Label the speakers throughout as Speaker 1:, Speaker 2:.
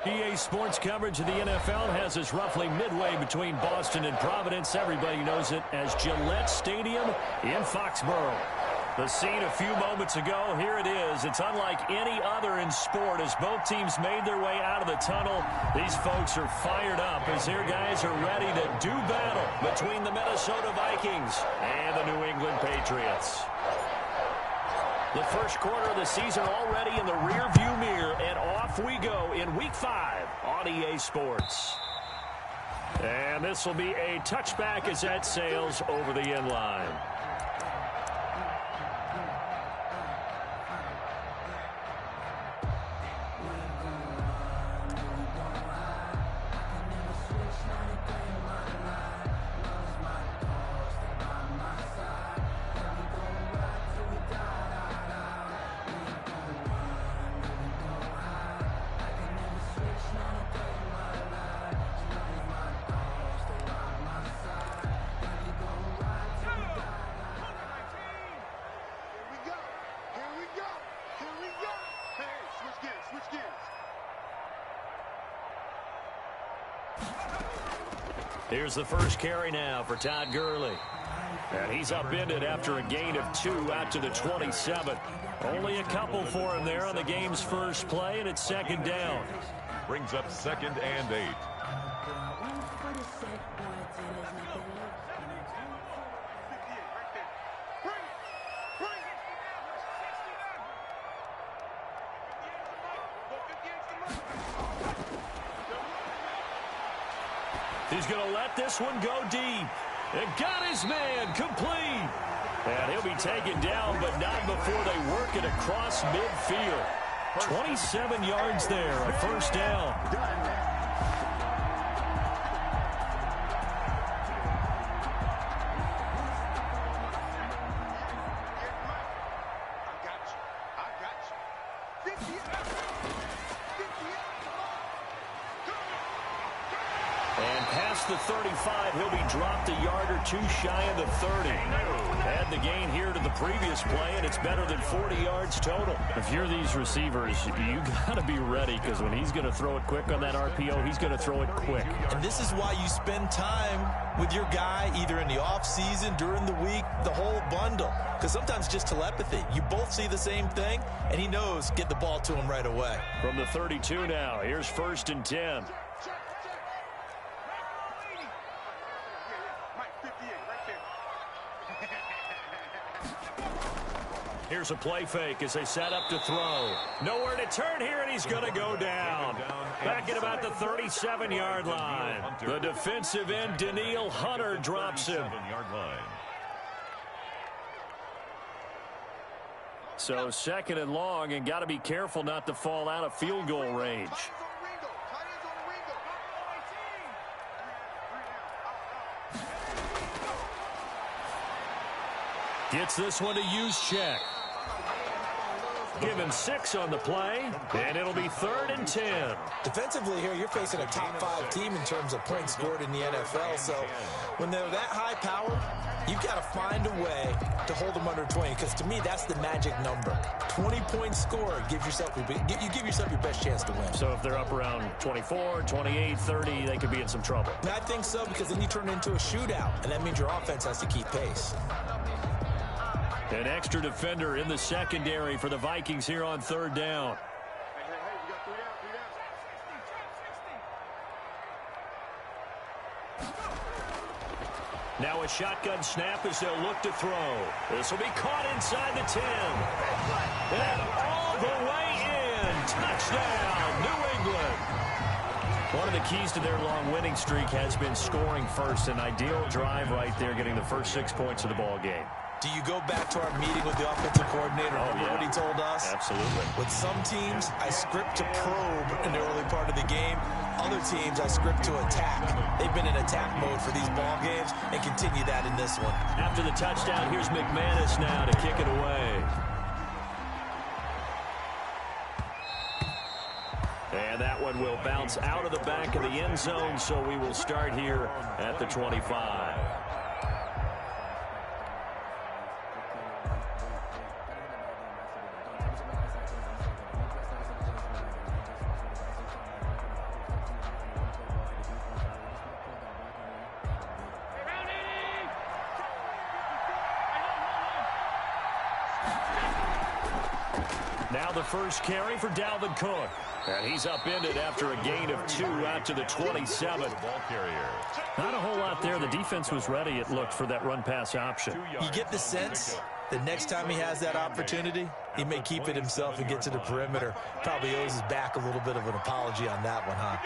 Speaker 1: EA Sports coverage of the NFL has us roughly midway between Boston and Providence. Everybody knows it as Gillette Stadium in Foxborough. The scene a few moments ago, here it is. It's unlike any other in sport as both teams made their way out of the tunnel. These folks are fired up as their guys are ready to do battle between the Minnesota Vikings and the New England Patriots. The first quarter of the season already in the rearview mirror, and off we go in Week 5 on EA Sports. And this will be a touchback as that sails over the end line. Here's the first carry now for Todd Gurley. And he's upended after a gain of 2 out to the 27. Only a couple for him there on the game's first play, and it's second down.
Speaker 2: Brings up 2nd and 8.
Speaker 1: He's going to let this one go deep. And got his man complete. And he'll be taken down, but not before they work it across midfield. 27 yards there, a first down. And past the 35, he'll be dropped a yard or 2 shy of the 30. Add the gain here to the previous play, and it's better than 40 yards total.
Speaker 3: If you're these receivers, you got to be ready, because when he's going to throw it quick on that RPO, he's going to throw it quick.
Speaker 4: And this is why you spend time with your guy either in the offseason, during the week, the whole bundle. Because sometimes just telepathy. You both see the same thing, and he knows get the ball to him right away.
Speaker 1: From the 32 now, here's 1st and 10. Here's a play fake as they set up to throw. Nowhere to turn here, and he's going to go down. Back at about the 37-yard line. The defensive end, Danielle Hunter, drops him. So 2nd and long, and got to be careful not to fall out of field goal range. Gets this one to Juszczyk. Give him 6 on the play, and it'll be 3rd and 10.
Speaker 4: Defensively here, you're facing a top-5 team in terms of points scored in the NFL. So when they're that high-powered, you've got to find a way to hold them under 20. Because to me, that's the magic number. 20 points scored gives yourself you give yourself your best chance to win.
Speaker 1: So if they're up around 24, 28, 30, they could be in some trouble.
Speaker 4: And I think so, because then you turn it into a shootout, and that means your offense has to keep pace.
Speaker 1: An extra defender in the secondary for the Vikings here on 3rd down. Now a shotgun snap as they'll look to throw. This will be caught inside the 10. And all the way in. Touchdown, New England. One of the keys to their long winning streak has been scoring first. An ideal drive right there, getting the first 6 points of the ball game.
Speaker 4: Do you go back to our meeting with the offensive coordinator?
Speaker 1: Remember
Speaker 4: what he told us?
Speaker 1: Absolutely.
Speaker 4: With some teams, I script to probe in the early part of the game. Other teams, I script to attack. They've been in attack mode for these ball games and continue that in this one.
Speaker 1: After the touchdown, here's McManus now to kick it away. And that one will bounce out of the back of the end zone, so we will start here at the 25. Now the first carry for Dalvin Cook. And he's upended after a gain of 2 out to the 27.
Speaker 2: Ball carrier.
Speaker 3: Not a whole lot there. The defense was ready, it looked, for that run-pass option.
Speaker 4: You get the sense the next time he has that opportunity, he may keep it himself and get to the perimeter. Probably owes his back a little bit of an apology on that one, huh?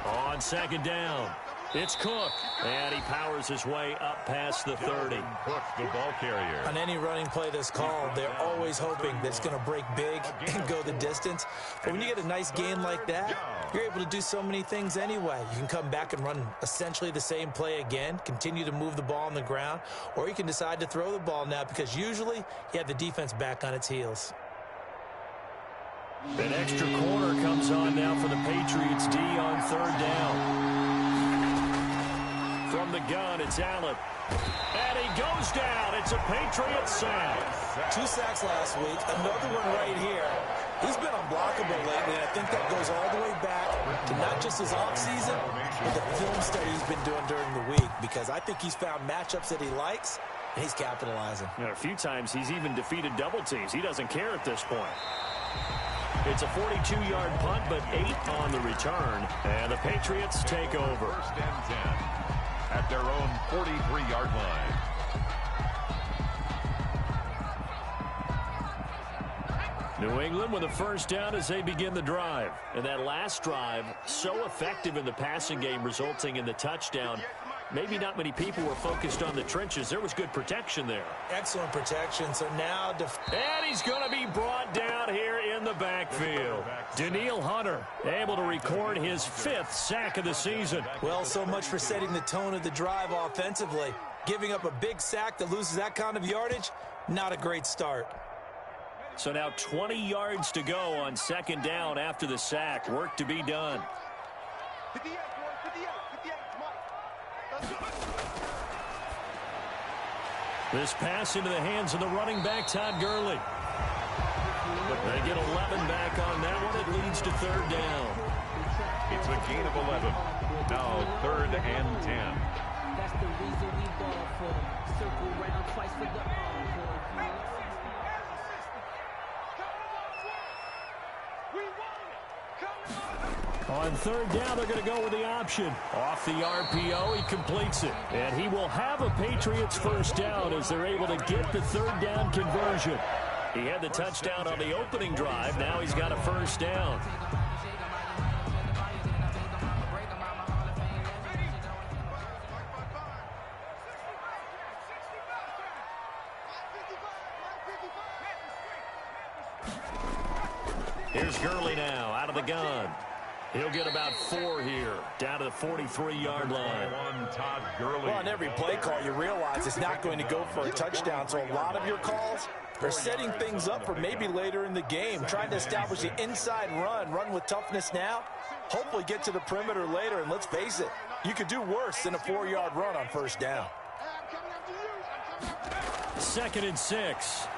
Speaker 1: On second down, it's Cook. And he powers his way up past the 30.
Speaker 2: Cook, the ball carrier.
Speaker 4: On any running play that's called, they're always hoping that it's going to break big and go the distance. But when you get a nice gain like that, you're able to do so many things anyway. You can come back and run essentially the same play again, continue to move the ball on the ground, or you can decide to throw the ball now because usually you have the defense back on its heels.
Speaker 1: An extra corner comes on now for the Patriots D on third down. From the gun, it's Allen. And he goes down. It's a Patriot sack.
Speaker 4: 2 sacks last week. Another one right here. He's been unblockable lately, and I think that goes all the way back to not just his offseason, but the film study he's been doing during the week, because I think he's found matchups that he likes, and he's capitalizing.
Speaker 3: You know, a few times he's even defeated double teams. He doesn't care at this point.
Speaker 1: It's a 42-yard punt, but 8 on the return. And the Patriots take over.
Speaker 2: First and 10 at their own 43-yard line.
Speaker 1: New England with a first down as they begin the drive. And that last drive, so effective in the passing game, resulting in the touchdown. Maybe not many people were focused on the trenches. There was good protection there.
Speaker 4: Excellent protection. So now...
Speaker 1: And he's going to be brought down here in the backfield. Danielle Hunter able to record his 5th sack of the season.
Speaker 4: Well, so much for setting the tone of the drive offensively. Giving up a big sack that loses that kind of yardage, not a great start.
Speaker 1: So now 20 yards to go on second down after the sack. Work to be done. This pass into the hands of the running back, Todd Gurley. They get 11 back on that one. It leads to third down.
Speaker 2: It's a gain of 11. Now 3rd and 10.
Speaker 5: That's the reason we ball for them. Circle round twice for the
Speaker 1: On third down, they're going to go with the option. Off the RPO, he completes it. And he will have a Patriots first down as they're able to get the third down conversion. He had the touchdown on the opening drive. Now he's got a first down. Here's Gurley now out of the gun. He'll get about 4 here, down to the 43-yard line.
Speaker 2: Todd Gurley.
Speaker 4: Well, on every play call, you realize it's not going to go for a touchdown. So a lot of your calls are setting things up for maybe later in the game, trying to establish the inside run with toughness now, hopefully get to the perimeter later. And let's face it, you could do worse than a 4-yard run on first down.
Speaker 1: 2nd and 6.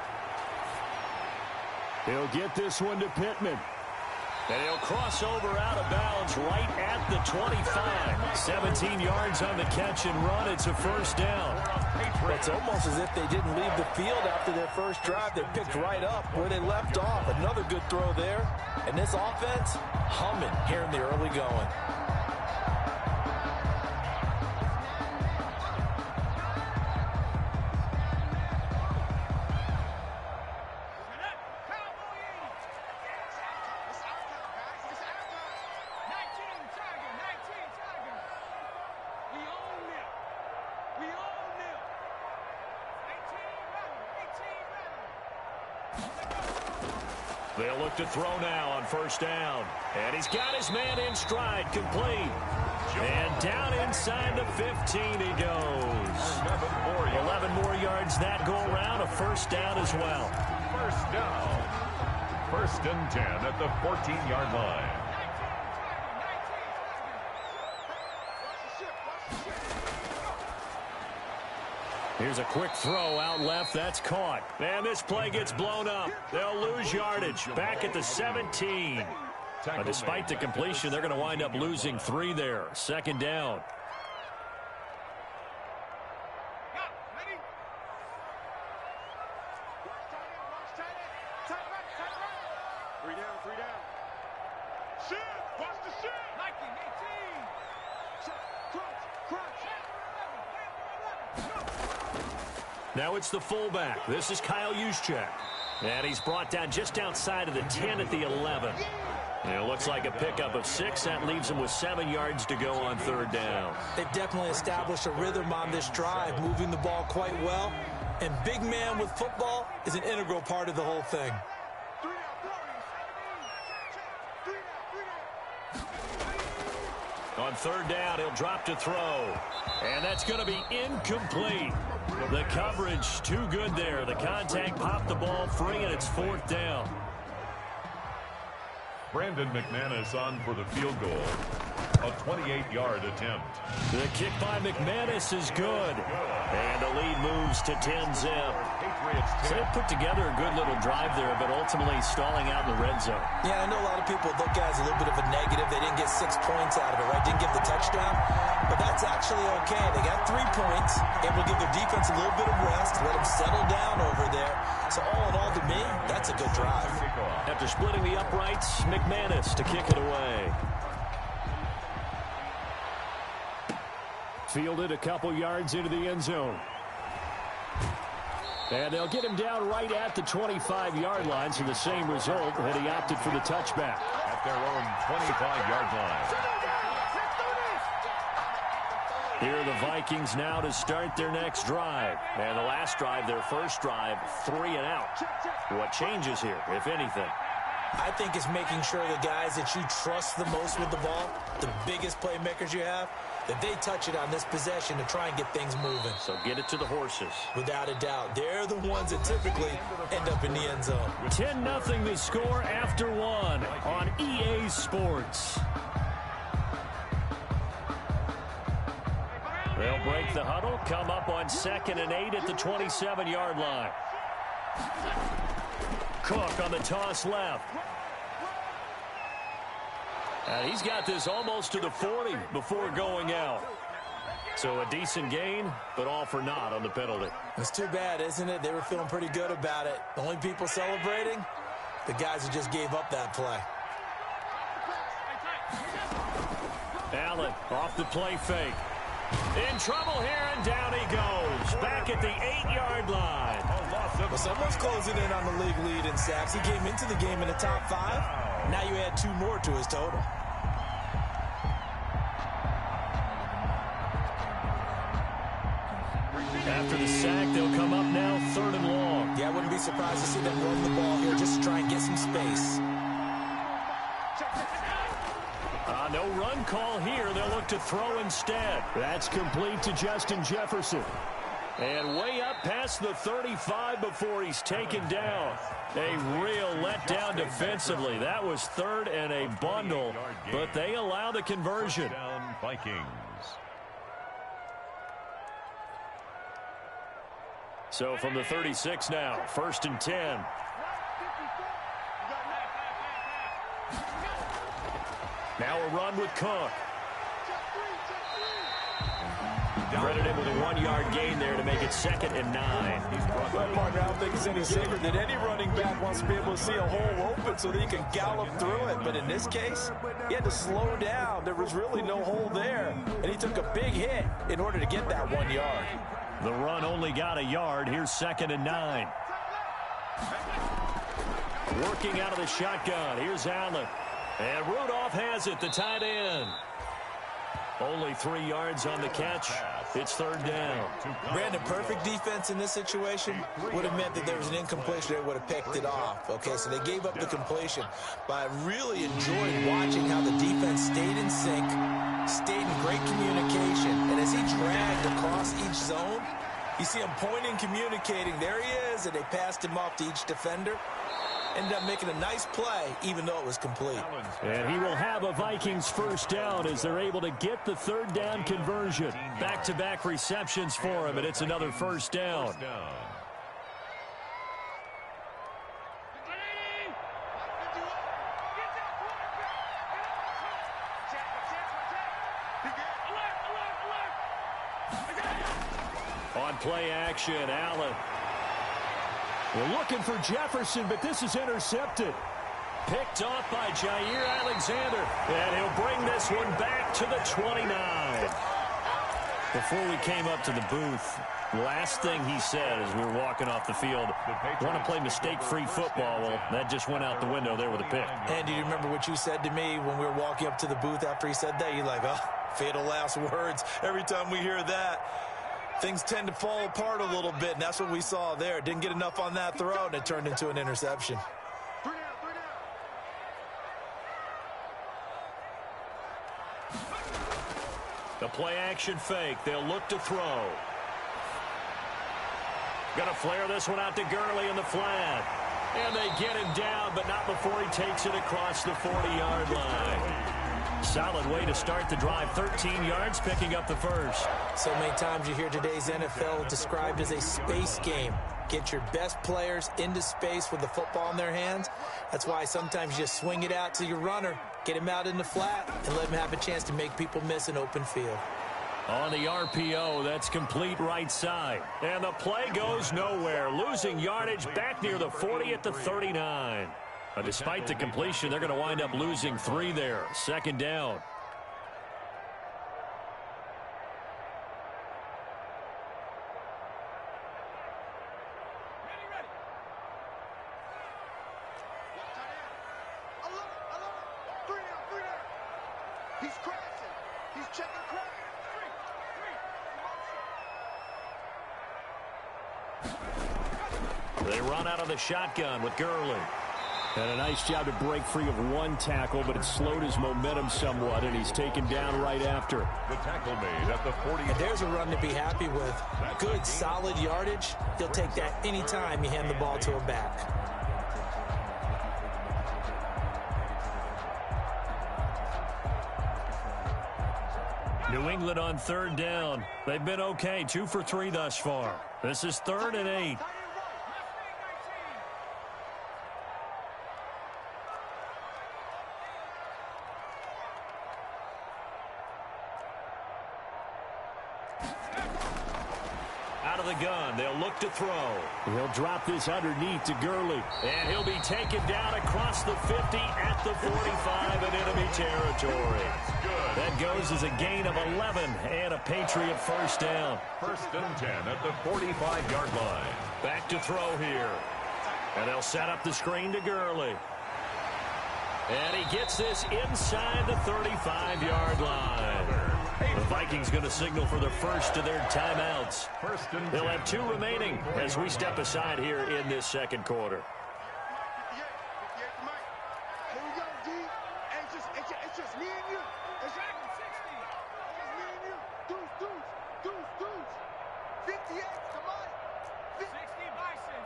Speaker 1: He'll get this one to Pittman. And he'll cross over out of bounds right at the 25. 17 yards on the catch and run. It's a first down.
Speaker 4: It's almost as if they didn't leave the field after their first drive. They picked right up where they left off. Another good throw there. And this offense, humming here in the early going.
Speaker 1: They'll look to throw now on first down. And he's got his man in stride, complete. And down inside the 15 he goes. 11 more yards that go around, a first down as well.
Speaker 2: First down. 1st and 10 at the 14-yard line.
Speaker 1: Here's a quick throw out left. That's caught. And this play gets blown up. They'll lose yardage. Back at the 17. Despite the completion, they're going to wind up losing 3 there. Second down. Now it's the fullback. This is Kyle Juszczyk. And he's brought down just outside of the 10 at the 11. And it looks like a pickup of 6. That leaves him with 7 yards to go on third down.
Speaker 4: They've definitely established a rhythm on this drive, moving the ball quite well. And big man with football is an integral part of the whole thing.
Speaker 1: On third down, he'll drop to throw. And that's going to be incomplete. The coverage too good there. The contact popped the ball free, and it's fourth down.
Speaker 2: Brandon McManus on for the field goal. A 28-yard attempt.
Speaker 1: The kick by McManus is good. And the lead moves to 10-zip. So they put together a good little drive there, but ultimately stalling out in the red zone.
Speaker 4: Yeah, I know a lot of people look at it as a little bit of a negative. They didn't get 6 points out of it, right? Didn't get the touchdown. But that's actually okay. They got 3 points, able to give their defense a little bit of rest, let them settle down over there. So all in all, to me, that's a good drive.
Speaker 1: After splitting the uprights, McManus to kick it away. Fielded a couple yards into the end zone. And they'll get him down right at the 25-yard line, so the same result, and he opted for the touchback.
Speaker 2: At their own 25-yard line.
Speaker 1: Here are the Vikings now to start their next drive. And the last drive, their first drive, 3 and out. What changes here, if anything?
Speaker 4: I think it's making sure the guys that you trust the most with the ball, the biggest playmakers you have, that they touch it on this possession to try and get things moving.
Speaker 1: So get it to the horses.
Speaker 4: Without a doubt. They're the ones that typically end up in the end zone.
Speaker 1: 10-0 the score after 1 on EA Sports. They'll break the huddle, come up on 2nd and 8 at the 27-yard line. Cook on the toss left. And he's got this almost to the 40 before going out. So a decent gain, but all for naught on the penalty.
Speaker 4: It's too bad, isn't it? They were feeling pretty good about it. The only people celebrating, the guys who just gave up that play.
Speaker 1: Allen off the play fake. In trouble here, and down he goes. Back at the 8-yard line.
Speaker 4: Well, someone's closing in on the league lead in sacks. He came into the game in the top 5. Now you add 2 more to his total.
Speaker 1: After the sack, they'll come up now 3rd and long.
Speaker 4: Yeah, I wouldn't be surprised to see them run the ball here just to try and get some space.
Speaker 1: No run call here. They'll look to throw instead. That's complete to Justin Jefferson. And way up past the 35 before he's taken down. A real letdown defensively. That was 3rd and a bundle, but they allow the conversion.
Speaker 2: Down Vikings.
Speaker 1: So from the 36 now, 1st and 10. Now a run with Cook. Credited with a 1-yard gain there to make it 2nd and 9.
Speaker 4: Well, partner, I don't think it's any secret that any running back wants to be able to see a hole open so that he can gallop through it. But in this case, he had to slow down. There was really no hole there. And he took a big hit in order to get that 1 yard.
Speaker 1: The run only got a yard. Here's 2nd and 9. Working out of the shotgun. Here's Allen. And Rudolph has it, the tight end. Only 3 yards on the catch. It's 3rd down.
Speaker 4: Brandon, perfect defense in this situation would have meant that there was an incompletion. They would have picked it off. Okay, so they gave up the completion. But I really enjoyed watching how the defense stayed in sync, stayed in great communication. And as he dragged across each zone, you see him pointing, communicating. There he is, and they passed him off to each defender. Ended up making a nice play, even though it was complete.
Speaker 1: And he will have a Vikings 1st down as they're able to get the 3rd down conversion. Back-to-back receptions for him, and it's another 1st down. On play action, Allen. We're looking for Jefferson, but this is intercepted. Picked off by Jair Alexander. And he'll bring this one back to the 29. Before we came up to the booth, last thing he said as we were walking off the field, want to play mistake-free football. Well, that just went out the window there with a pick.
Speaker 4: And do you remember what you said to me when we were walking up to the booth after he said that? You're like, oh, fatal last words. Every time we hear that, things tend to fall apart a little bit, and that's what we saw there. Didn't get enough on that throw, and it turned into an interception.
Speaker 1: The play-action fake. They'll look to throw. Going to flare this one out to Gurley in the flat. And they get him down, but not before he takes it across the 40-yard line. Solid way to start the drive. 13 yards, picking up the first.
Speaker 4: So many times you hear today's NFL described as a space game. Get your best players into space with the football in their hands. That's why sometimes you just swing it out to your runner, get him out in the flat, and let him have a chance to make people miss an open field.
Speaker 1: On the RPO, that's complete right side. And the play goes nowhere. Losing yardage back near the 40 at the 39. Despite the completion, they're going to wind up losing 3 there. Second down. They run out of the shotgun with Gurley. And a nice job to break free of one tackle, but it slowed his momentum somewhat, and he's taken down right after.
Speaker 2: The tackle made at the 40.
Speaker 4: And there's a run to be happy with. Good, solid yardage. He'll take that any time you hand the ball to a back.
Speaker 1: New England on third down. They've been okay, 2 for 3 thus far. This is 3rd and 8. Out of the gun, they'll look to throw. He'll drop this underneath to Gurley. And he'll be taken down across the 50 at the 45 in enemy territory. That goes as a gain of 11 and a Patriot first down.
Speaker 2: 1st and 10 at the 45-yard line.
Speaker 1: Back to throw here. And they'll set up the screen to Gurley. And he gets this inside the 35-yard line. The Vikings going to signal for the first of their timeouts. They'll have 2 remaining as we step aside here in this second quarter.
Speaker 6: Here we go, D. It's just me and you. It's 60. It's me and you. Deuce. 58, come on. 60 Bison.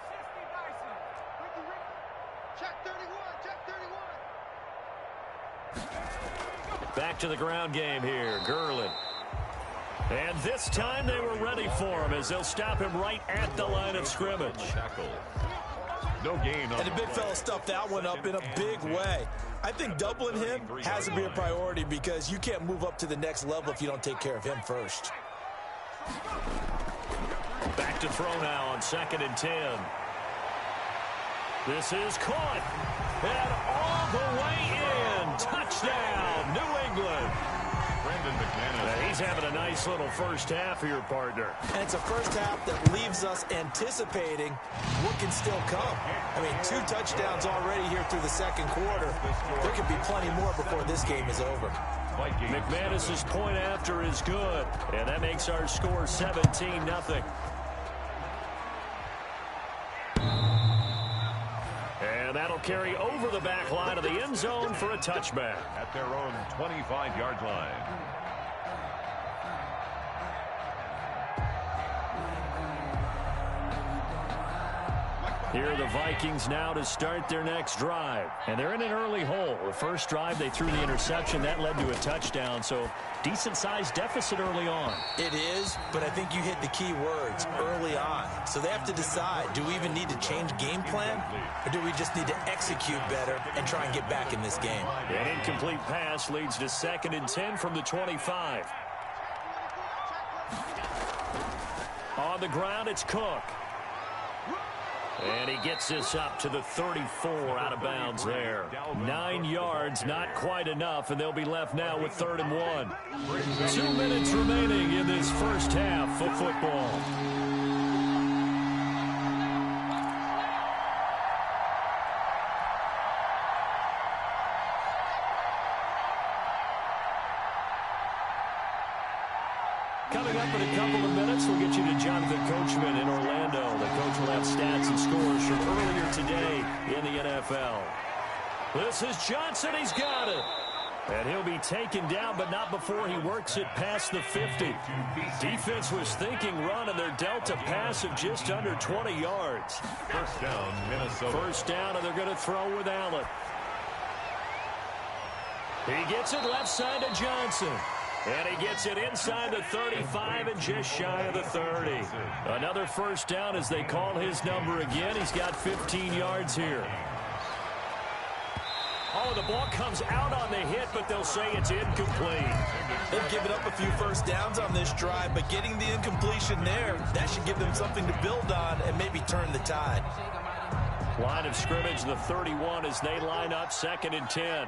Speaker 6: Ricky. Check 31.
Speaker 1: Back to the ground game here. Gurley. And this time they were ready for him as they'll stop him right at the line of scrimmage.
Speaker 2: No gain on
Speaker 4: And the big fella stuffed that one up in a big way. I think doubling him has to be a priority because you can't move up to the next level if you don't take care of him first.
Speaker 1: Back to throw now on 2nd and 10. This is caught. And all the way in. Touchdown, New England. He's having a nice little first half here, partner.
Speaker 4: And it's a first half that leaves us anticipating what can still come. I mean, 2 touchdowns already here through the second quarter. There could be plenty more before this game is over.
Speaker 1: McManus's point after is good, and that makes our score 17-0. And that'll carry over the back line of the end zone for a touchback.
Speaker 2: At their own 25-yard line.
Speaker 1: Here are the Vikings now to start their next drive. And they're in an early hole. The first drive, they threw the interception. That led to a touchdown, so decent-sized deficit early on.
Speaker 4: It is, but I think you hit the key words, early on. So they have to decide, do we even need to change game plan, or do we just need to execute better and try and get back in this game?
Speaker 1: An incomplete pass leads to 2nd and 10 from the 25. On the ground, it's Cook. And he gets this up to the 34 out of bounds there. 9 yards, not quite enough, and they'll be left now with 3rd and 1. 2 minutes remaining in this first half of football. Coming up in a couple of minutes, we'll get you to Jonathan Coachman in Orlando. The coach will have stats and scores from earlier today in the NFL. This is Johnson. He's got it. And he'll be taken down, but not before he works it past the 50. Defense was thinking run, and they're dealt a pass of just under 20 yards.
Speaker 2: First down, Minnesota.
Speaker 1: First down, and they're going to throw with Allen. He gets it left side to Johnson. And he gets it inside the 35 and just shy of the 30. Another first down as they call his number again. He's got 15 yards here. Oh, the ball comes out on the hit, but they'll say it's incomplete.
Speaker 4: They've given up a few first downs on this drive, but getting the incompletion there, that should give them something to build on and maybe turn the tide.
Speaker 1: Line of scrimmage, the 31 as they line up 2nd and 10.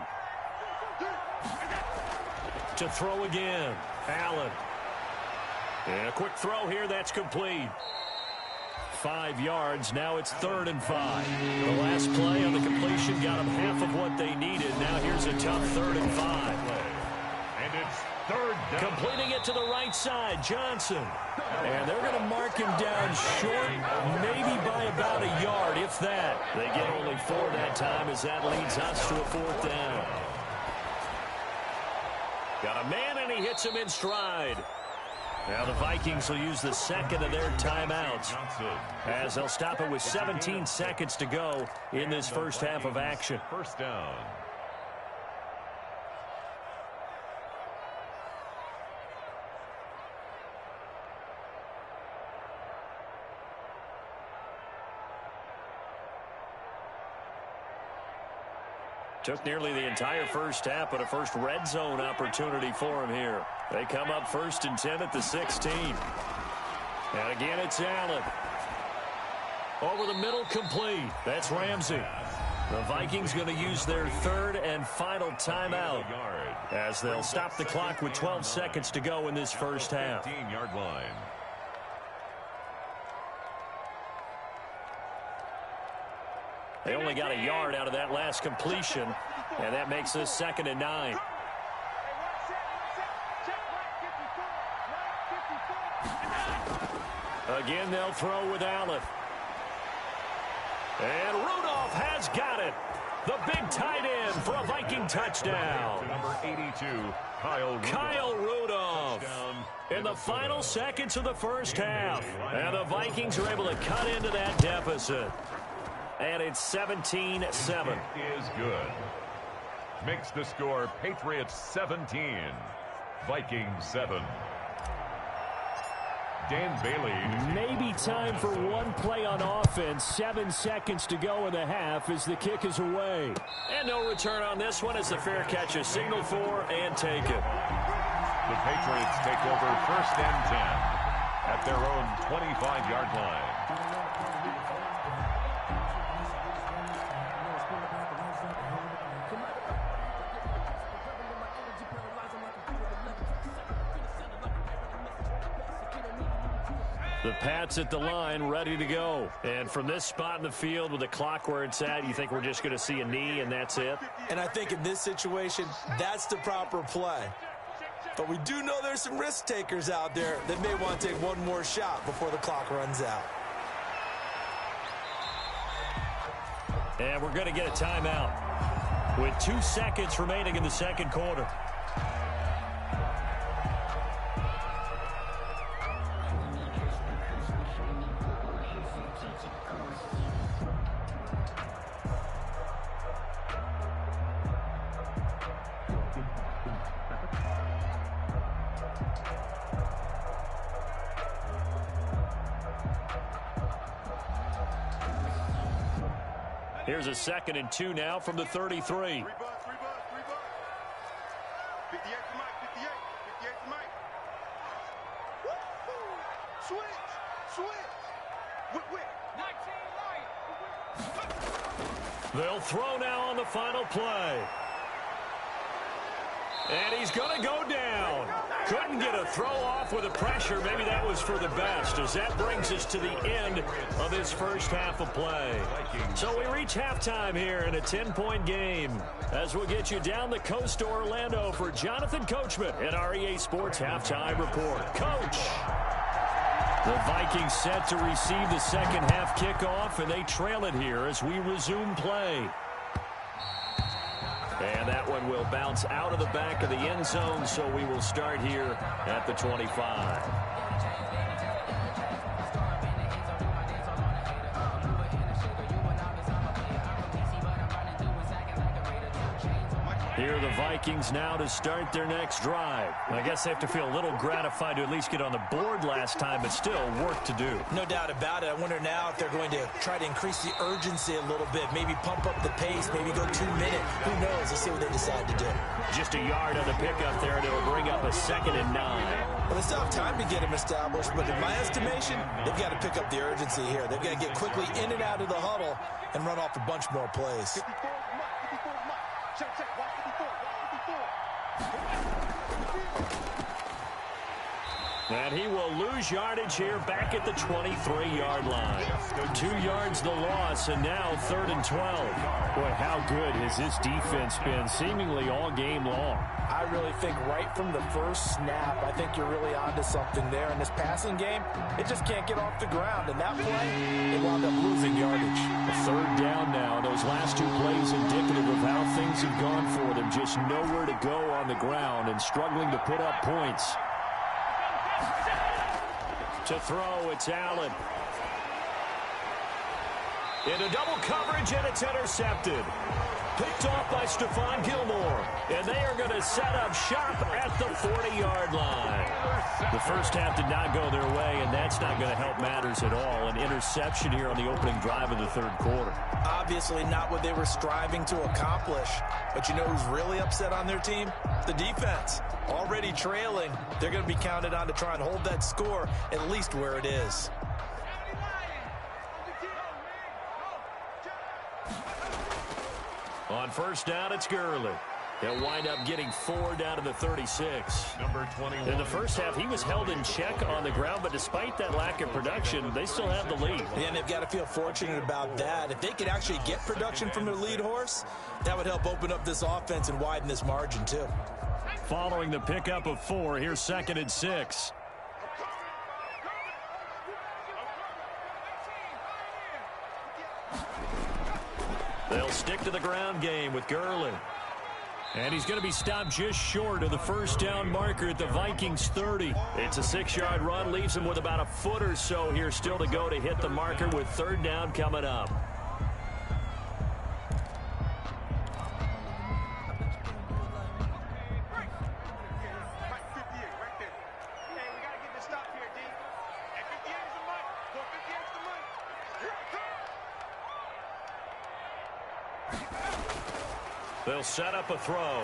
Speaker 1: To throw again, Allen. And a quick throw here, that's complete. 5 yards, now it's 3rd and 5. The last play on the completion got them half of what they needed. Now here's a tough 3rd and 5.
Speaker 2: And it's 3rd down.
Speaker 1: Completing it to the right side, Johnson. And they're going to mark him down short, maybe by about a yard, if that. They get only 4 that time as that leads us to a 4th down. Got a man, and he hits him in stride. Now the Vikings will use the 2nd of their timeouts as they'll stop it with 17 seconds to go in this first half of action.
Speaker 2: First down.
Speaker 1: Took nearly the entire first half, but a first red zone opportunity for him here. They come up 1st and 10 at the 16. And again, it's Allen. Over the middle, complete. That's Ramsey. The Vikings going to use their 3rd and final timeout as they'll stop the clock with 12 seconds to go in this first half.
Speaker 2: 15-yard line.
Speaker 1: They only got a yard out of that last completion, and that makes this 2nd and 9. Again, they'll throw with Allen. And Rudolph has got it. The big tight end for a Viking touchdown.
Speaker 2: Number 82,
Speaker 1: Kyle Rudolph. In the final seconds of the first half. And the Vikings are able to cut into that deficit. And it's 17-7.
Speaker 2: Is good. Makes the score Patriots 17, Vikings 7. Dan Bailey.
Speaker 1: Maybe time for one play on offense. 7 seconds to go in the half as the kick is away. And no return on this one as the fair catch is signaled for and taken.
Speaker 2: The Patriots take over 1st and 10 at their own 25-yard line.
Speaker 1: The Pats at the line, ready to go. And from this spot in the field with the clock where it's at, you think we're just going to see a knee and that's it?
Speaker 4: And I think in this situation, that's the proper play. But we do know there's some risk takers out there that may want to take one more shot before the clock runs out.
Speaker 1: And we're going to get a timeout with 2 seconds remaining in the second quarter. Here's a 2nd and 2 now from the 33.
Speaker 6: 58 to Mike, 58 to Mike. Switch. Whip. 19 right.
Speaker 1: They'll throw now on the final play. And he's going to go down. Couldn't get a throw off with the pressure. Maybe that was for the best, as that brings us to the end of this first half of play. So we reach halftime here in a 10-point game, as we'll get you down the coast to Orlando for Jonathan Coachman at our EA Sports Halftime Report. Coach! The Vikings set to receive the second half kickoff, and they trail it here as we resume play. And that one will bounce out of the back of the end zone, so we will start here at the 25. Here are the Vikings now to start their next drive. I guess they have to feel a little gratified to at least get on the board last time, but still work to do.
Speaker 4: No doubt about it. I wonder now if they're going to try to increase the urgency a little bit, maybe pump up the pace, maybe go 2 minute. Who knows? Let's see what they decide to do.
Speaker 1: Just a yard on the pickup there, and it'll bring up a 2nd and 9.
Speaker 4: Well, they still have time to get them established, but in my estimation, they've got to pick up the urgency here. They've got to get quickly in and out of the huddle and run off a bunch more plays.
Speaker 1: And he will lose yardage here back at the 23-yard line. 2 yards the loss, and now 3rd and 12.
Speaker 3: Boy, how good has this defense been seemingly all game long?
Speaker 4: I really think right from the first snap, I think you're really onto something there. In this passing game, it just can't get off the ground. And that play, they wound up losing yardage.
Speaker 1: A 3rd down now. Those last 2 plays indicative of how things have gone for them. Just nowhere to go on the ground and struggling to put up points. To throw, it's Allen. Into double coverage, and it's intercepted. Picked off by Stephon Gilmore. And they are going to set up shop at the 40-yard line. The first half did not go their way, and that's not going to help matters at all. An interception here on the opening drive of the 3rd quarter.
Speaker 4: Obviously not what they were striving to accomplish. But you know who's really upset on their team? The defense. Already trailing. They're going to be counted on to try and hold that score at least where it is.
Speaker 1: On first down, it's Gurley. He'll wind up getting 4 down to the 36.
Speaker 2: Number 21.
Speaker 1: In the first half, he was held in check on the ground, but despite that lack of production, they still have the lead.
Speaker 4: And they've got to feel fortunate about that. If they could actually get production from their lead horse, that would help open up this offense and widen this margin, too.
Speaker 1: Following the pickup of 4, here's 2nd and 6. They'll stick to the ground game with Gurley. And he's going to be stopped just short of the first down marker at the Vikings 30. It's a 6-yard run, leaves him with about a foot or so here still to go to hit the marker with 3rd down coming up. They'll set up a throw.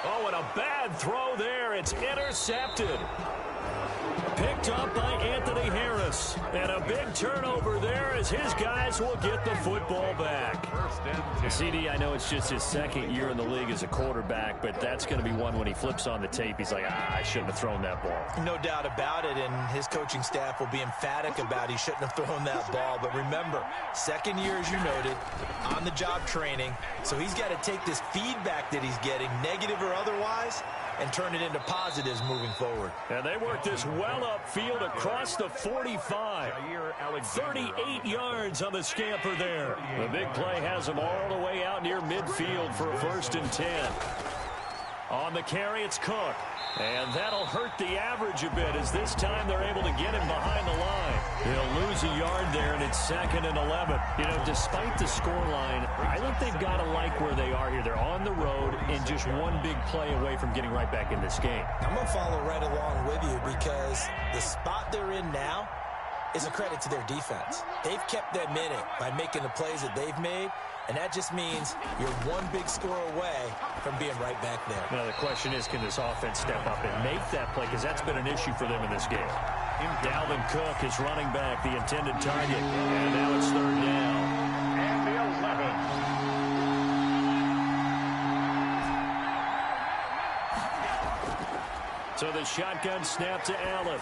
Speaker 1: Oh, and a bad throw there. It's intercepted. Picked up by Anthony Harris. And a big turnover there as his guys will get the football back. CD, I know it's just his 2nd year in the league as a quarterback, but that's going to be one when he flips on the tape. He's like, I shouldn't have thrown that ball.
Speaker 4: No doubt about it, and his coaching staff will be emphatic about he shouldn't have thrown that ball. But remember, 2nd year, as you noted, on-the-job training. So he's got to take this feedback that he's getting, negative or otherwise, and turn it into positives moving forward.
Speaker 1: And they work this well upfield across the 45. 38 yards on the scamper there. The big play has them all the way out near midfield for a 1st and 10. On the carry, it's Cook. And that'll hurt the average a bit as this time they're able to get him behind the line. He'll lose a yard there, and it's 2nd and 11. You know, despite the scoreline, I think they've got to like where they are here. They're on the road and just one big play away from getting right back in this game.
Speaker 4: I'm going to follow right along with you because the spot they're in now is a credit to their defense. They've kept them in it by making the plays that they've made, and that just means you're one big score away from being right back there.
Speaker 1: Now, the question is, can this offense step up and make that play? Because that's been an issue for them in this game. Dalvin Cook is running back, the intended target. And now it's 3rd down. So the shotgun snap to Allen.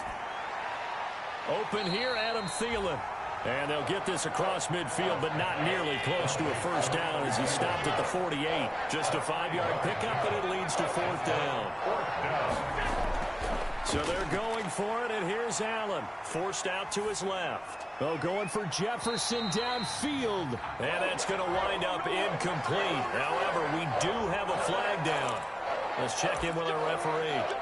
Speaker 1: Open here, Adam Thielen. And they'll get this across midfield, but not nearly close to a first down as he stopped at the 48. Just a 5-yard pickup, and it leads to fourth down. So they're going for it, and here's Allen. Forced out to his left.
Speaker 3: Oh, going for Jefferson downfield.
Speaker 1: And that's going to wind up incomplete. However, we do have a flag down. Let's check in with our referee.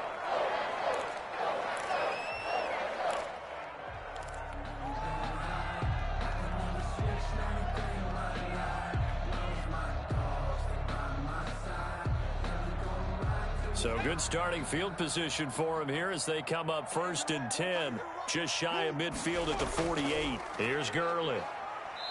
Speaker 1: So good starting field position for him here as they come up 1st and 10. Just shy of midfield at the 48. Here's Gurley.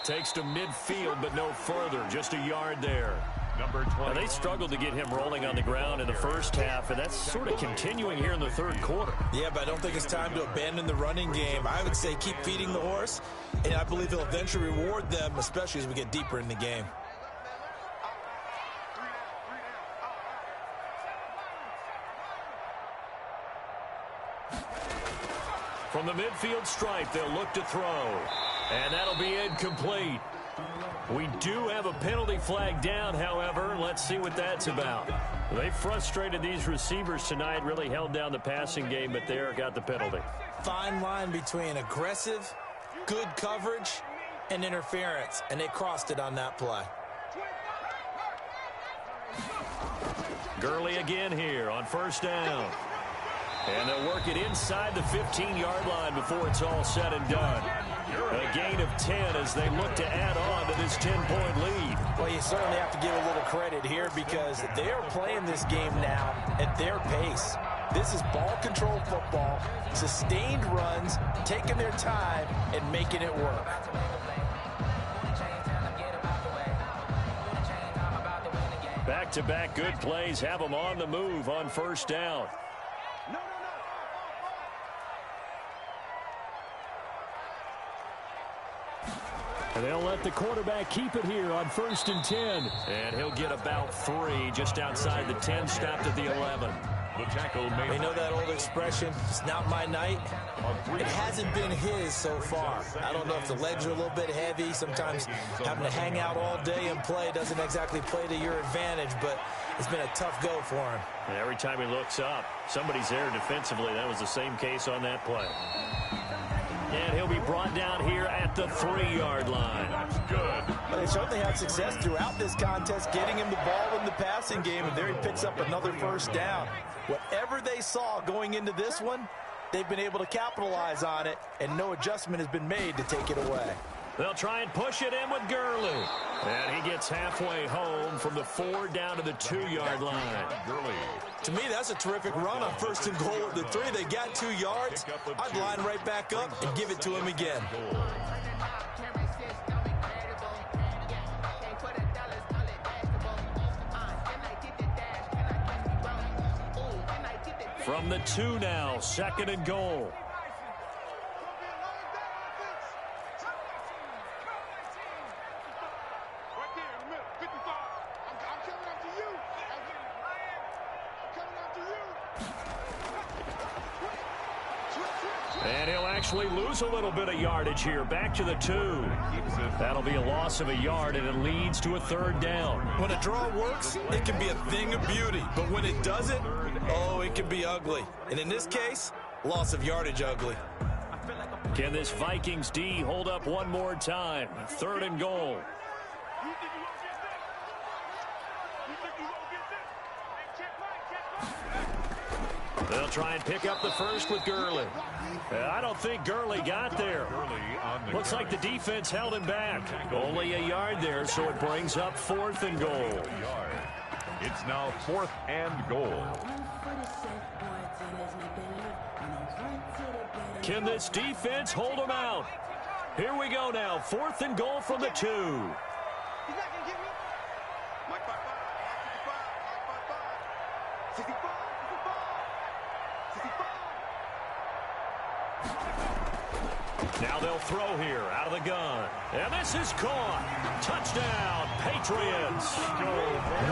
Speaker 1: Takes to midfield, but no further. Just a yard there.
Speaker 2: Number 20.
Speaker 1: Now, they struggled to get him rolling on the ground in the first half, and that's sort of continuing here in the third quarter.
Speaker 4: Yeah, but I don't think it's time to abandon the running game. I would say keep feeding the horse, and I believe he'll eventually reward them, especially as we get deeper in the game.
Speaker 1: From the midfield stripe, they'll look to throw. And that'll be incomplete. We do have a penalty flag down, however. Let's see what that's about. They frustrated these receivers tonight, really held down the passing game, but there got the penalty.
Speaker 4: Fine line between aggressive, good coverage, and interference, and they crossed it on that play.
Speaker 1: Gurley again here on first down. And they'll work it inside the 15-yard line before it's all said and done. A gain of 10 as they look to add on to this 10-point lead.
Speaker 4: Well, you certainly have to give a little credit here because they are playing this game now at their pace. This is ball control football, sustained runs, taking their time, and making it work.
Speaker 1: Back-to-back good plays have them on the move on first down.
Speaker 3: And they'll let the quarterback keep it here on 1st and 10.
Speaker 1: And he'll get about 3 just outside the 10, stopped at the 11.
Speaker 2: The tackle made.
Speaker 4: They know that old expression, it's not my night. It hasn't been his so far. I don't know if the legs are a little bit heavy. Sometimes having to hang out all day and play doesn't exactly play to your advantage, but it's been a tough go for him.
Speaker 1: And every time he looks up, somebody's there defensively. That was the same case on that play. And he'll be brought down here at the 3-yard line.
Speaker 2: That's good.
Speaker 4: Well, they certainly had success throughout this contest, getting him the ball in the passing game, and there he picks up another first down. Whatever they saw going into this one, they've been able to capitalize on it, and no adjustment has been made to take it away.
Speaker 1: They'll try and push it in with Gurley. And he gets halfway home from the 4 down to the 2-yard line.
Speaker 2: Gurley.
Speaker 4: To me, that's a terrific run on 1st and goal at the 3. They got 2 yards. I'd line right back up and give it to him again.
Speaker 1: From the 2 now, 2nd and goal. And he'll actually lose a little bit of yardage here. Back to the 2. That'll be a loss of a yard, and it leads to a 3rd down.
Speaker 4: When a draw works, it can be a thing of beauty. But when it doesn't, oh, it can be ugly. And in this case, loss of yardage ugly.
Speaker 1: Can this Vikings D hold up one more time? 3rd and goal. They'll try and pick up the first with Gurley. I don't think Gurley got there. Looks like the defense held him back. Only a yard there, so it brings up 4th and goal.
Speaker 2: It's now 4th and goal.
Speaker 1: Can this defense hold them out? Here we go now. 4th and goal from the 2.
Speaker 6: He's not going to get me. Mike 5-5. 65. 65.
Speaker 1: Now they'll throw here out of the gun. And this is caught. Touchdown, Patriots.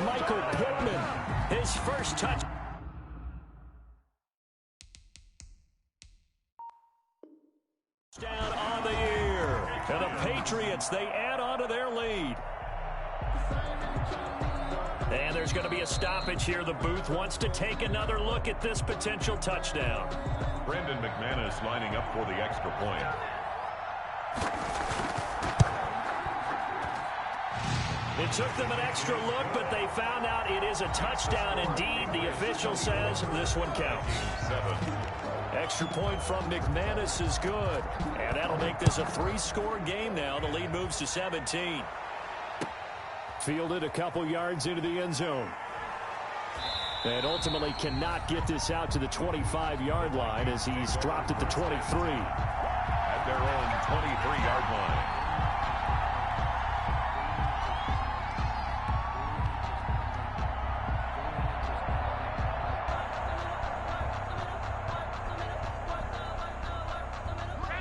Speaker 3: Michael Pittman.
Speaker 1: His first touch. of the year. And the Patriots, they add on to their lead. And there's going to be a stoppage here. The booth wants to take another look at this potential touchdown.
Speaker 2: Brandon McManus lining up for the extra point.
Speaker 1: It took them an extra look, but they found out it is a touchdown indeed. The official says this one counts.
Speaker 2: 7.
Speaker 1: Extra point from McManus is good. And that'll make this a 3-score game now. The lead moves to 17. Fielded a couple yards into the end zone. And ultimately cannot get this out to the 25-yard line as he's dropped at the 23.
Speaker 2: At their own 23-yard line.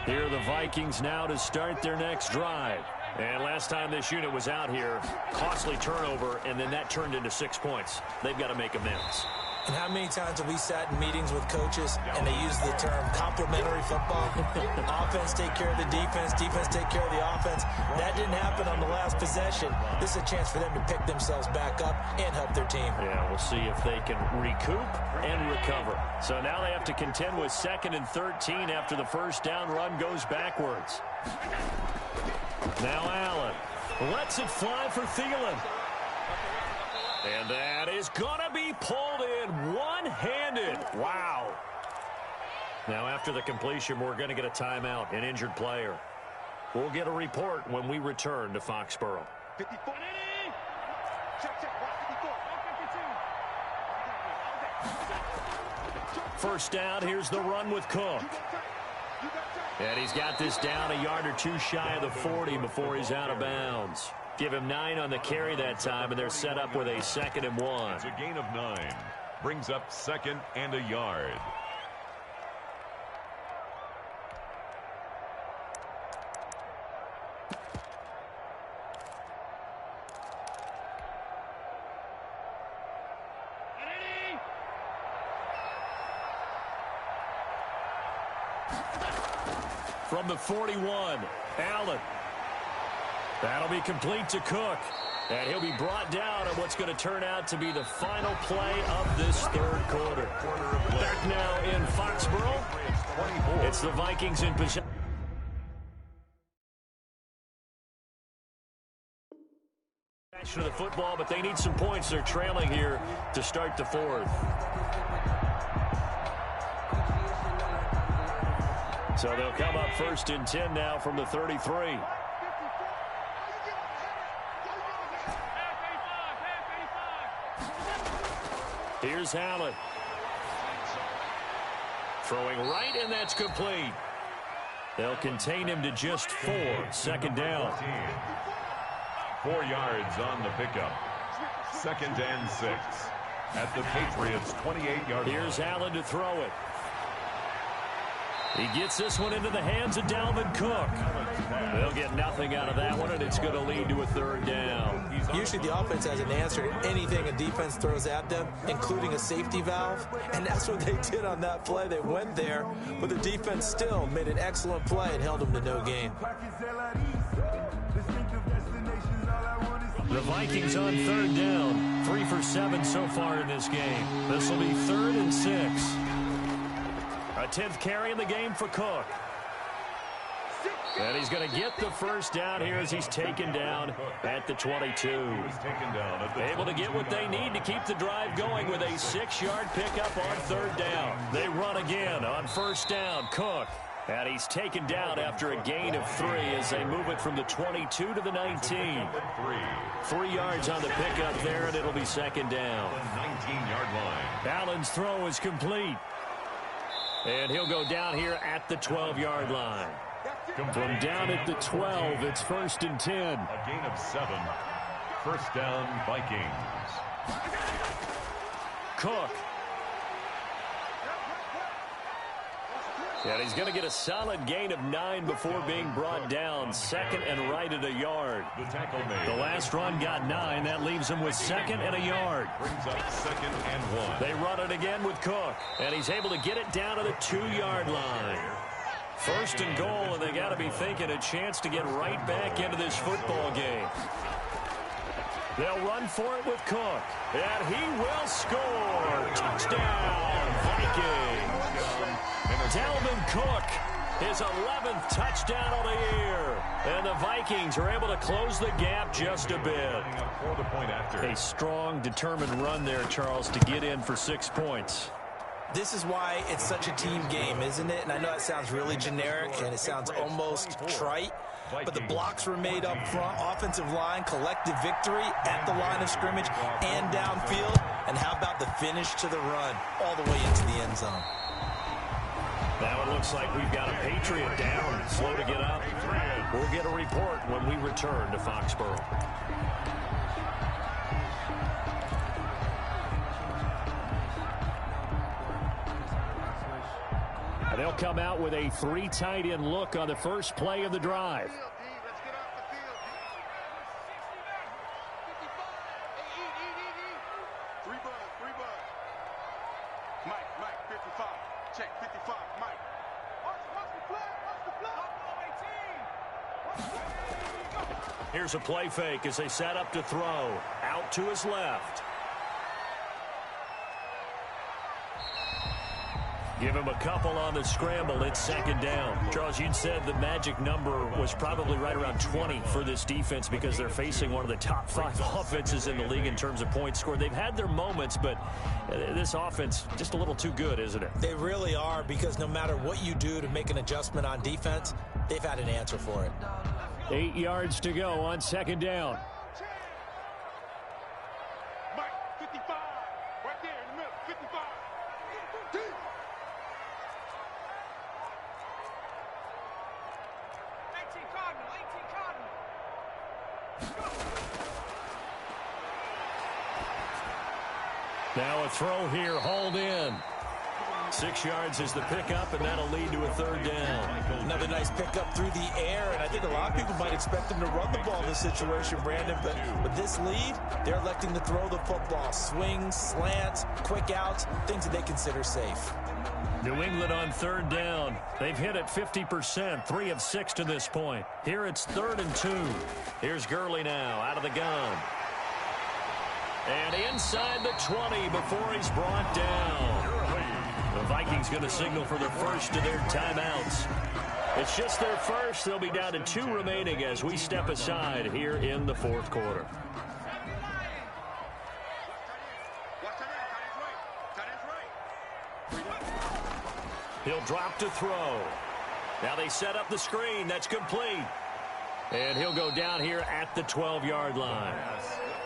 Speaker 1: Here are the Vikings now to start their next drive. And last time this unit was out here, costly turnover, and then that turned into 6 points. They've got to make amends.
Speaker 4: And how many times have we sat in meetings with coaches and they use the term complementary football? Offense take care of the defense, defense take care of the offense. That didn't happen on the last possession. This is a chance for them to pick themselves back up and help their team.
Speaker 1: Yeah, we'll see if they can recoup and recover. So now they have to contend with 2nd and 13 after the first down run goes backwards. Now Allen lets it fly for Thielen. And that is going to be pulled in one-handed. Wow. Now after the completion, we're going to get a timeout, an injured player. We'll get a report when we return to Foxborough.
Speaker 6: 54. Check, check. 52.
Speaker 1: First down, here's the run with Cook. And he's got this down a yard or two shy of the 40 before he's out of bounds. Give him 9 on the carry that time, and they're set up with a 2nd and 1.
Speaker 2: It's a gain of 9. Brings up 2nd and a yard.
Speaker 1: From the 41, Allen. That'll be complete to Cook. And he'll be brought down on what's going to turn out to be the final play of this third quarter. Back now in Foxborough. It's the Vikings in possession of the football, but they need some points. They're trailing here to start the fourth. So they'll come up 1st and 10 now from the 33. Here's Allen. Throwing right, and that's complete. They'll contain him to just 4. 2nd down.
Speaker 2: 4 yards on the pickup. 2nd and 6. At the Patriots' 28-yard line.
Speaker 1: Here's Allen to throw it. He gets this one into the hands of Dalvin Cook. They'll get nothing out of that one, and it's going to lead to a 3rd down.
Speaker 4: Usually the offense has an answer to anything a defense throws at them, including a safety valve, and that's what they did on that play. They went there, but the defense still made an excellent play and held them to no gain.
Speaker 1: The Vikings on 3rd down, 3 for 7 so far in this game. This will be 3rd and 6. A 10th carry in the game for Cook. And he's going to get the first down here as he's taken down at the 22. Able to get what they need to keep the drive going with a 6-yard pickup on 3rd down. They run again on 1st down. Cook. And he's taken down after a gain of 3 as they move it from the 22 to the 19. 3 yards on the pickup there, and it'll be 2nd down.
Speaker 2: 19-yard line.
Speaker 1: Allen's throw is complete. And he'll go down here at the 12-yard line. From down at the 12, it's 1st and 10.
Speaker 2: A gain of 7. 1st down, Vikings.
Speaker 1: Cook. And he's going to get a solid gain of 9 before being brought down. 2nd and right at a yard.
Speaker 2: The tackle made.
Speaker 1: The last run got 9. That leaves him with 2nd and a yard.
Speaker 2: Brings up 2nd and 1.
Speaker 1: They run it again with Cook. And he's able to get it down to the 2-yard line. First and goal, and they got to be thinking a chance to get right back into this football game. They'll run for it with Cook, and he will score. Touchdown, Vikings. Dalvin Cook, his 11th touchdown of the year. And the Vikings are able to close the gap just a bit. A strong, determined run there, Charles, to get in for 6 points.
Speaker 4: This is why it's such a team game, isn't it? And I know it sounds really generic and it sounds almost trite, but the blocks were made up front, offensive line, collective victory at the line of scrimmage and downfield. And how about the finish to the run all the way into the end zone?
Speaker 1: Now it looks like we've got a Patriot down, slow to get up. We'll get a report when we return to Foxborough. They'll come out with a 3 tight end look on the first play of the drive.
Speaker 6: Mike, 55. Check, 55, Mike. Watch the flag.
Speaker 1: Here's a play fake as they set up to throw. Out to his left. Give him a couple on the scramble. It's second down. Charles, you'd said the magic number was probably right around 20 for this defense because they're facing one of the top 5 offenses in the league in terms of points scored. They've had their moments, but this offense just a little too good, isn't it?
Speaker 4: They really are, because no matter what you do to make an adjustment on defense, they've had an answer for it.
Speaker 1: 8 yards to go on second down.
Speaker 6: Mike, 55. Right there in the middle, 55. 18 Cardinal.
Speaker 1: Now a throw here, hauled in. 6 yards is the pickup, and that'll lead to a third down.
Speaker 4: Another nice pickup through the air, and I think a lot of people might expect them to run the ball in this situation, Brandon, but with this lead, they're electing to throw the football. Swings, slants, quick outs, things that they consider safe.
Speaker 1: New England on third down. They've hit it 50%, 3 of 6 to this point. Here it's 3rd and 2. Here's Gurley now out of the gun. And inside the 20 before he's brought down. The Vikings going to signal for the first of their timeouts. It's just their first. They'll be down to 2 remaining as we step aside here in the 4th quarter. He'll drop to throw. Now they set up the screen. That's complete. And he'll go down here at the 12-yard line.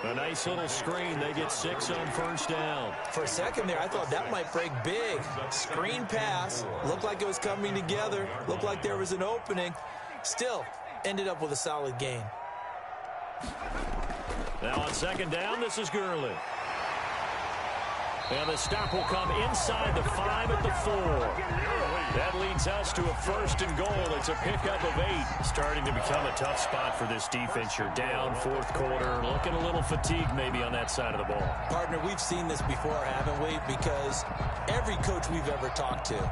Speaker 1: A nice little screen. They get 6 on first down.
Speaker 4: For a second there, I thought that might break big. Screen pass. Looked like it was coming together. Looked like there was an opening. Still, ended up with a solid gain.
Speaker 1: Now on second down, this is Gurley. And the stop will come inside the 5 at the 4. That leads us to a 1st and goal. It's a pickup of 8. Starting to become a tough spot for this defense. You're down 4th quarter. Looking a little fatigued maybe on that side of the ball.
Speaker 4: Partner, we've seen this before, haven't we? Because every coach we've ever talked to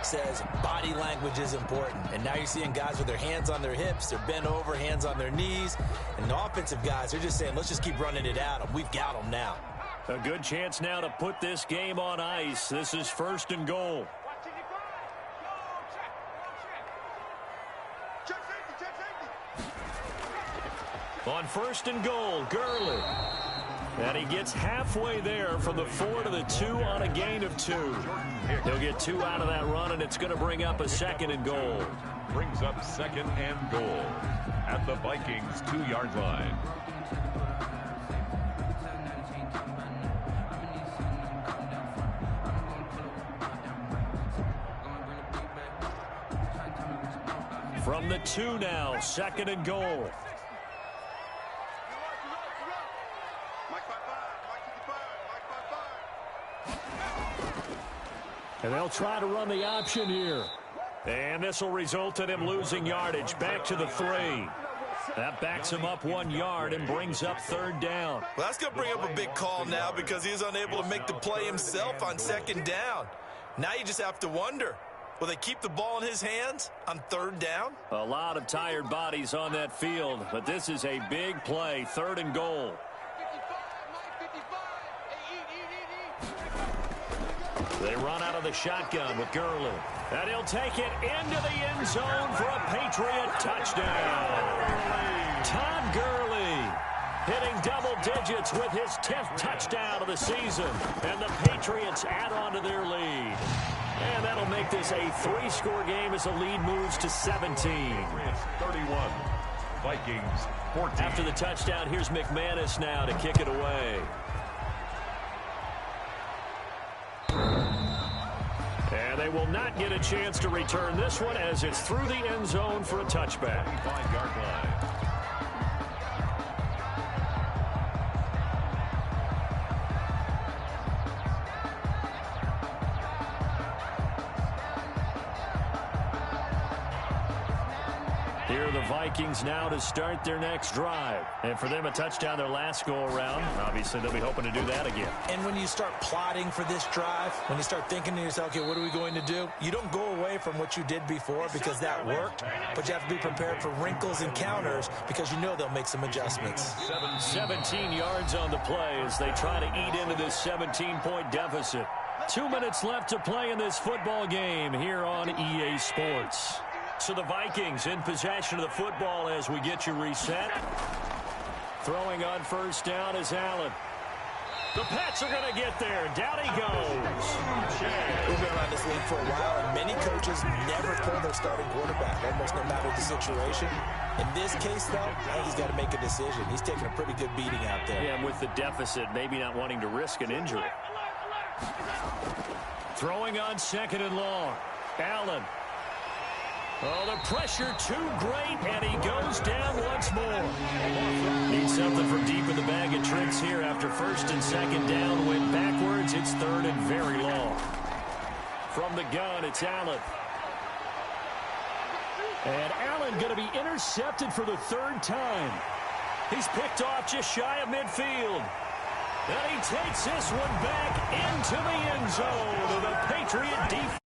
Speaker 4: says body language is important. And now you're seeing guys with their hands on their hips. They're bent over, hands on their knees. And the offensive guys, they're just saying, let's just keep running it at them. We've got them now.
Speaker 1: A good chance now to put this game on ice. This is 1st and goal. On 1st and goal, Gurley. And he gets halfway there from the 4 to the 2 on a gain of 2. He'll get 2 out of that run, and it's going to bring up a 2nd and goal.
Speaker 2: Brings up 2nd and goal at the Vikings' 2-yard line.
Speaker 1: From the 2 now, 2nd and goal. And they'll try to run the option here. And this will result in him losing yardage back to the 3. That backs him up 1 yard and brings up 3rd down.
Speaker 4: Well, that's going to bring up a big call now because he's unable to make the play himself on 2nd down. Now you just have to wonder, Will they keep the ball in his hands on 3rd down?
Speaker 1: A lot of tired bodies on that field, but this is a big play, 3rd and goal. They run out of the shotgun with Gurley. And he'll take it into the end zone for a Patriot touchdown. Todd Gurley hitting double digits with his 10th touchdown of the season. And the Patriots add on to their lead. And that'll make this a 3-score game as the lead moves to 17.
Speaker 2: 31. Vikings 14.
Speaker 1: After the touchdown, here's McManus now to kick it away. And they will not get a chance to return this one as it's through the end zone for a touchback.
Speaker 2: 5-yard line.
Speaker 1: Here are the Vikings now to start their next drive. And for them, a touchdown their last go-around. Obviously, they'll be hoping to do that again.
Speaker 4: And when you start plotting for this drive, when you start thinking to yourself, okay, what are we going to do? You don't go away from what you did before because that worked, but you have to be prepared for wrinkles and counters because you know they'll make some adjustments.
Speaker 1: 17 yards on the play as they try to eat into this 17-point deficit. 2 minutes left to play in this football game here on EA Sports. So the Vikings in possession of the football as we get you reset. Throwing on 1st down is Allen. The Pats are going to get there. Down he goes.
Speaker 4: We've been around this league for a while, and many coaches never pull their starting quarterback, almost no matter the situation. In this case, though, I think he's got to make a decision. He's taking a pretty good beating out there.
Speaker 1: Yeah, and with the deficit, maybe not wanting to risk an injury. Throwing on 2nd and long. Allen. Oh, the pressure too great, and he goes down once more. Needs something from deep in the bag of tricks here after 1st and 2nd down. Went backwards. It's 3rd and very long. From the gun, it's Allen. And Allen going to be intercepted for the 3rd time. He's picked off just shy of midfield. And he takes this one back into the end zone of the Patriot defense.